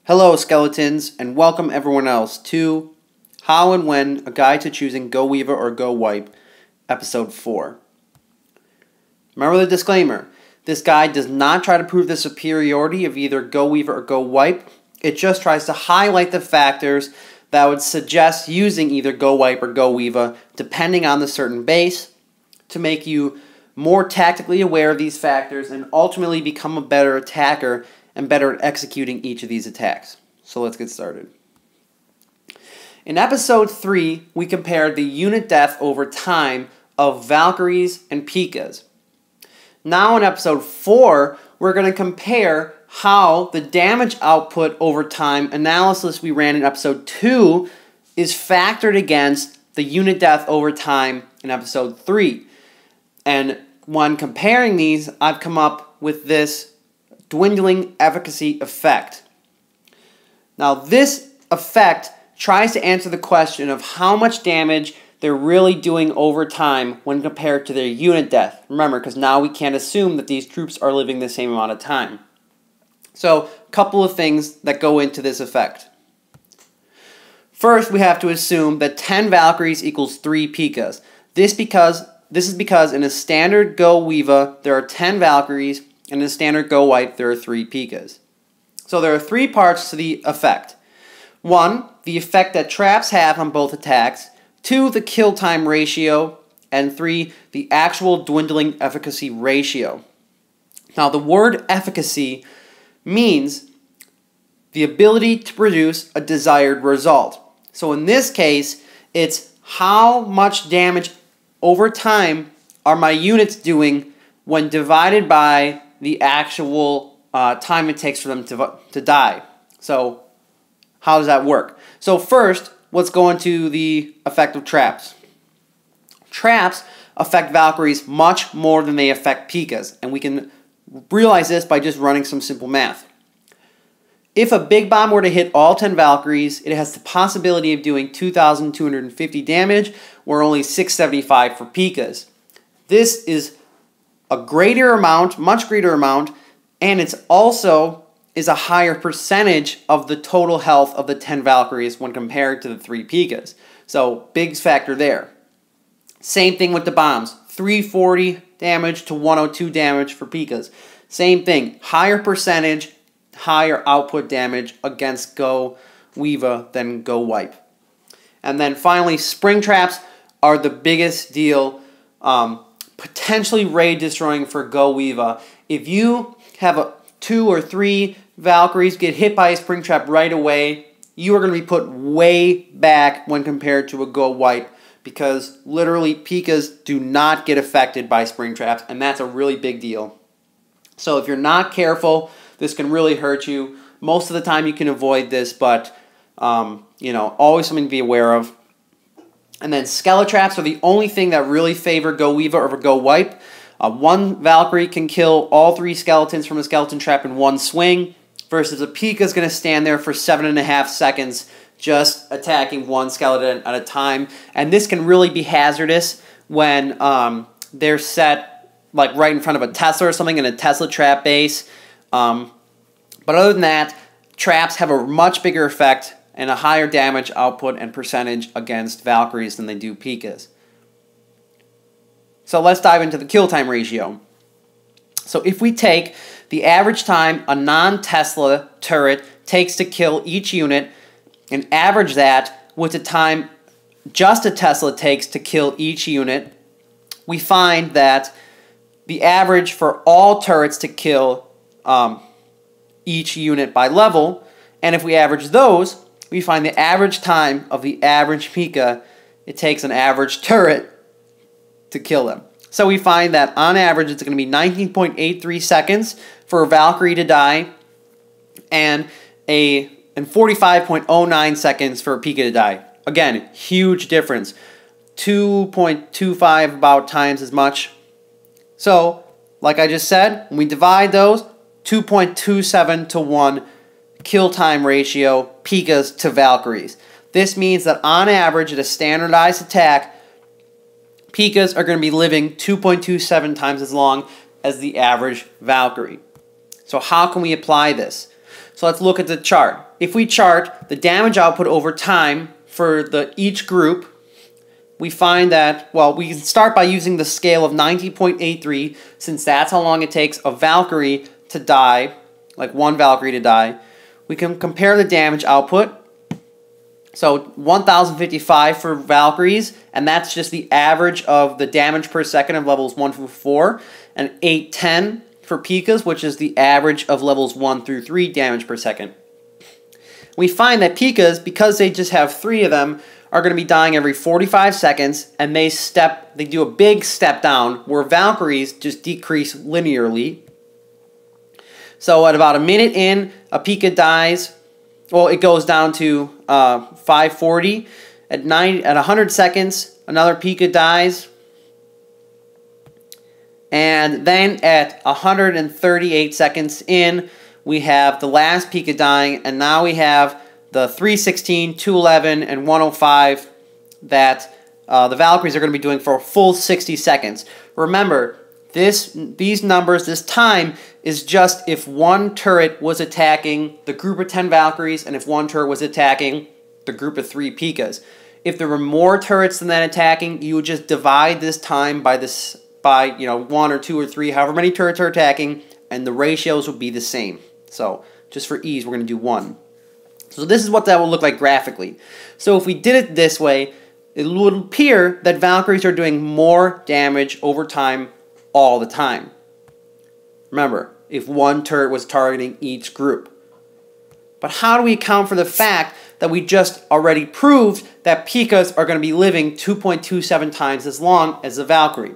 Hello skeletons, and welcome everyone else to How and When, a Guide to Choosing GoWiVa or GoWiPe, Episode 4. Remember the disclaimer, this guide does not try to prove the superiority of either GoWiVa or GoWiPe, it just tries to highlight the factors that would suggest using either GoWiPe or GoWiVa depending on the certain base to make you more tactically aware of these factors and ultimately become a better attacker and better at executing each of these attacks. So let's get started. In episode 3, we compared the unit death over time of Valkyries and P.E.K.K.A.s. Now in episode 4, we're going to compare how the damage output over time analysis we ran in episode 2 is factored against the unit death over time in episode 3. And when comparing these, I've come up with this dwindling efficacy effect. Now this effect tries to answer the question of how much damage they're really doing over time when compared to their unit death. Remember, because now we can't assume that these troops are living the same amount of time. So, a couple of things that go into this effect. First, we have to assume that 10 Valkyries equals 3 P.E.K.K.A.s. This is because in a standard GoWiVa, there are 10 Valkyries, and in a standard GoWiPe, there are 3 P.E.K.K.A.s. So there are 3 parts to the effect. 1, the effect that traps have on both attacks. 2, the kill time ratio. And 3, the actual dwindling efficacy ratio. Now the word efficacy means the ability to produce a desired result. So in this case, it's how much damage over time are my units doing when divided by the actual time it takes for them to die. So how does that work? So first, let's go into the effect of traps. Traps affect Valkyries much more than they affect P.E.K.K.A.s, and we can realize this by just running some simple math. If a big bomb were to hit all 10 Valkyries, it has the possibility of doing 2,250 damage, or only 675 for P.E.K.K.A.s. This is a greater amount, much greater amount, and it's also is a higher percentage of the total health of the 10 Valkyries when compared to the 3 P.E.K.K.A.s. So, big factor there. Same thing with the bombs. 340 damage to 102 damage for P.E.K.K.A.s. Same thing. Higher percentage, higher output damage against GoWiVa than GoWiPe. And then finally, spring traps are the biggest deal, potentially raid destroying for GoWiVa. If you have 2 or 3 Valkyries get hit by a spring trap right away, you are going to be put way back when compared to a GoWiPe, because literally P.E.K.K.A.s do not get affected by spring traps, and that's a really big deal. So if you're not careful, this can really hurt you. Most of the time you can avoid this, but always something to be aware of. And then skeletraps are the only thing that really favor GoWiVa over GoWiPe. 1 Valkyrie can kill all 3 skeletons from a skeleton trap in one swing, versus a P.E.K.K.A. is going to stand there for 7.5 seconds just attacking 1 skeleton at a time. And this can really be hazardous when they're set like right in front of a Tesla or something in a Tesla trap base. But other than that, traps have a much bigger effect and a higher damage output and percentage against Valkyries than they do P.E.K.K.A.s. So let's dive into the kill time ratio. So if we take the average time a non-Tesla turret takes to kill each unit and average that with the time just a Tesla takes to kill each unit, we find that the average for all turrets to kill each unit by level, and if we average those, we find the average time of the average P.E.K.K.A. it takes an average turret to kill them. So we find that on average it's going to be 19.83 seconds for a Valkyrie to die and 45.09 seconds for a P.E.K.K.A. to die. Again, huge difference. 2.25 about times as much. So, like I just said, when we divide those, 2.27 to 1 kill time ratio P.E.K.K.A.s to Valkyries. This means that on average at a standardized attack, P.E.K.K.A.s are going to be living 2.27 times as long as the average Valkyrie. So how can we apply this? So let's look at the chart. If we chart the damage output over time for each group, we find that, well, we can start by using the scale of 90.83, since that's how long it takes a Valkyrie to die, like one Valkyrie to die. We can compare the damage output. So 1055 for Valkyries, and that's just the average of the damage per second of levels 1 through 4, and 810 for P.I.K.A.s, which is the average of levels 1 through 3 damage per second. We find that P.I.K.A.s, because they just have 3 of them, are going to be dying every 45 seconds, and they do a big step down, where Valkyries just decrease linearly. So at about a minute in, a P.I.K.A. dies. Well, it goes down to 540. At 100 seconds, another P.I.K.A. dies. And then at 138 seconds in, we have the last P.I.K.A. dying, and now we have the 316, 211, and 105 that the Valkyries are going to be doing for a full 60 seconds. Remember, these numbers, this time, is just if one turret was attacking the group of 10 Valkyries and if one turret was attacking the group of 3 P.I.K.A.s. If there were more turrets than that attacking, you would just divide this time by 1 or 2 or 3, however many turrets are attacking, and the ratios would be the same. So just for ease, we're going to do 1. So this is what that will look like graphically. So if we did it this way, it would appear that Valkyries are doing more damage over time all the time. Remember, if one turret was targeting each group. But how do we account for the fact that we just already proved that P.I.K.A.s are going to be living 2.27 times as long as the Valkyrie?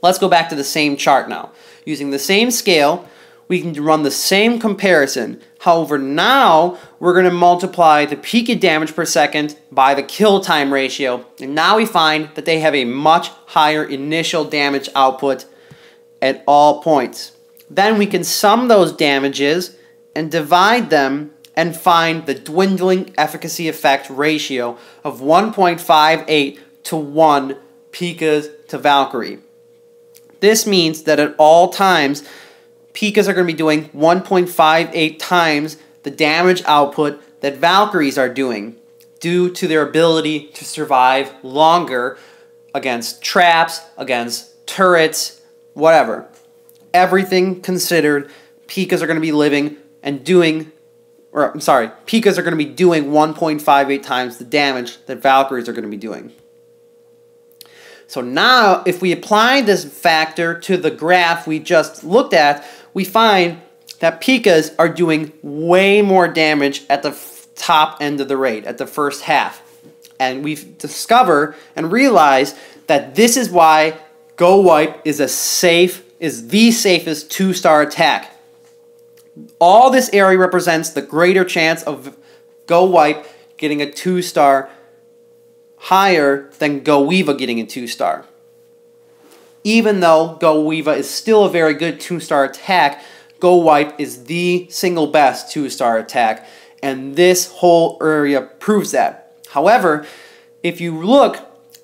Let's go back to the same chart now. Using the same scale, we can run the same comparison. However, now we're going to multiply the P.I.K.A. damage per second by the kill time ratio. And now we find that they have a much higher initial damage output at all points. Then we can sum those damages and divide them and find the dwindling efficacy effect ratio of 1.58 to 1 P.I.K.A.s to Valkyrie. This means that at all times, P.I.K.A.s are going to be doing 1.58 times the damage output that Valkyries are doing due to their ability to survive longer against traps, against turrets, whatever. Everything considered, P.I.K.A.s are going to be living and doing, P.I.K.A.s are going to be doing 1.58 times the damage that Valkyries are going to be doing. So now, if we apply this factor to the graph we just looked at, we find that P.I.K.A.s are doing way more damage at the top end of the raid, at the first half. And we've discovered and realized that this is why GoWiPe is the safest 2-star attack. All this area represents the greater chance of GoWiPe getting a 2-star higher than GoWiVa getting a 2-star. Even though GoWiVa is still a very good 2-star attack, GoWiPe is the single best 2-star attack, and this whole area proves that. However, if you look,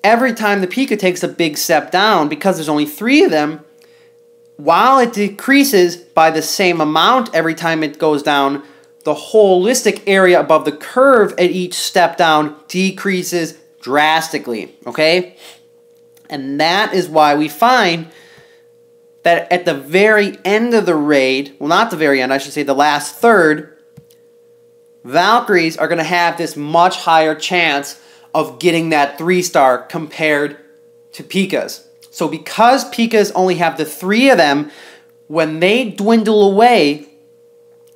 every time the P.I.K.A. takes a big step down, because there's only 3 of them, while it decreases by the same amount every time it goes down, the holistic area above the curve at each step down decreases drastically, okay? And that is why we find that at the very end of the raid, well, not the very end, I should say the last third, Valkyries are going to have this much higher chance of getting that 3-star compared to P.I.K.A.s. So because P.I.K.A.s only have the 3 of them, when they dwindle away,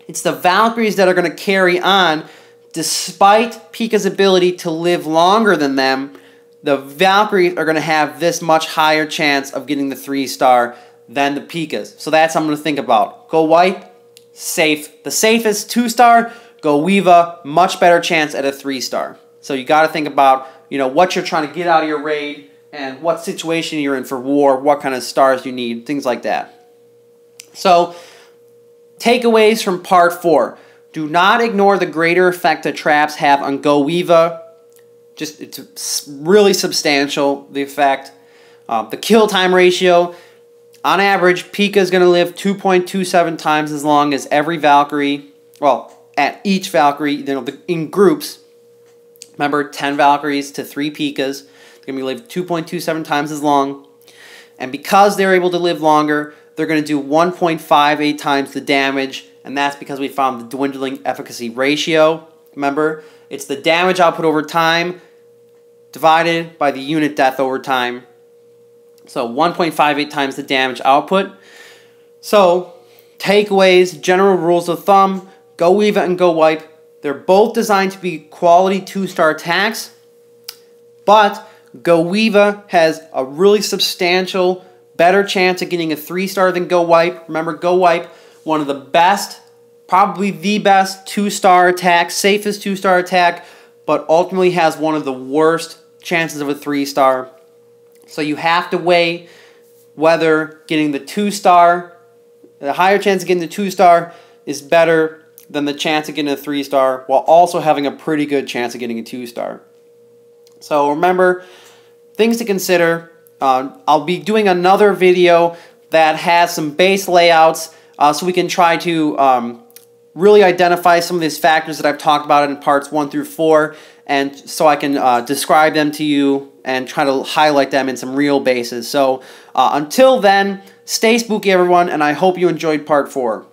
it's the Valkyries that are going to carry on. Despite P.I.K.A.'s ability to live longer than them, the Valkyries are going to have this much higher chance of getting the 3-star than the P.I.K.A.s. So that's something to think about. GoWiPe, safe. The safest 2-star. GoWiVa, much better chance at a 3-star. So you got to think about, what you're trying to get out of your raid and what situation you're in for war, what kind of stars you need, things like that. So, takeaways from part 4. Do not ignore the greater effect that traps have on GoWiVa. It's really substantial, the effect. The kill time ratio. On average, P.I.K.A. is going to live 2.27 times as long as every Valkyrie. well, at each Valkyrie, in groups. Remember, 10 Valkyries to 3 P.I.K.A.s. They're going to be lived 2.27 times as long. And because they're able to live longer, they're going to do 1.58 times the damage. And that's because we found the dwindling efficacy ratio. Remember, it's the damage output over time divided by the unit death over time. So 1.58 times the damage output. So, takeaways, general rules of thumb, GoWiVa and GoWiPe, they're both designed to be quality 2-star attacks, but GoWiVa has a really substantial, better chance of getting a 3-star than GoWiPe. Remember, GoWiPe, one of the best, probably the best 2-star attack, safest 2-star attack, but ultimately has one of the worst chances of a 3-star. So you have to weigh whether getting the 2-star, the higher chance of getting the 2-star is better than the chance of getting a 3-star, while also having a pretty good chance of getting a 2-star. So remember, things to consider. I'll be doing another video that has some base layouts so we can try to really identify some of these factors that I've talked about in parts 1 through 4, and so I can describe them to you and try to highlight them in some real bases. So until then, stay spooky, everyone, and I hope you enjoyed part 4.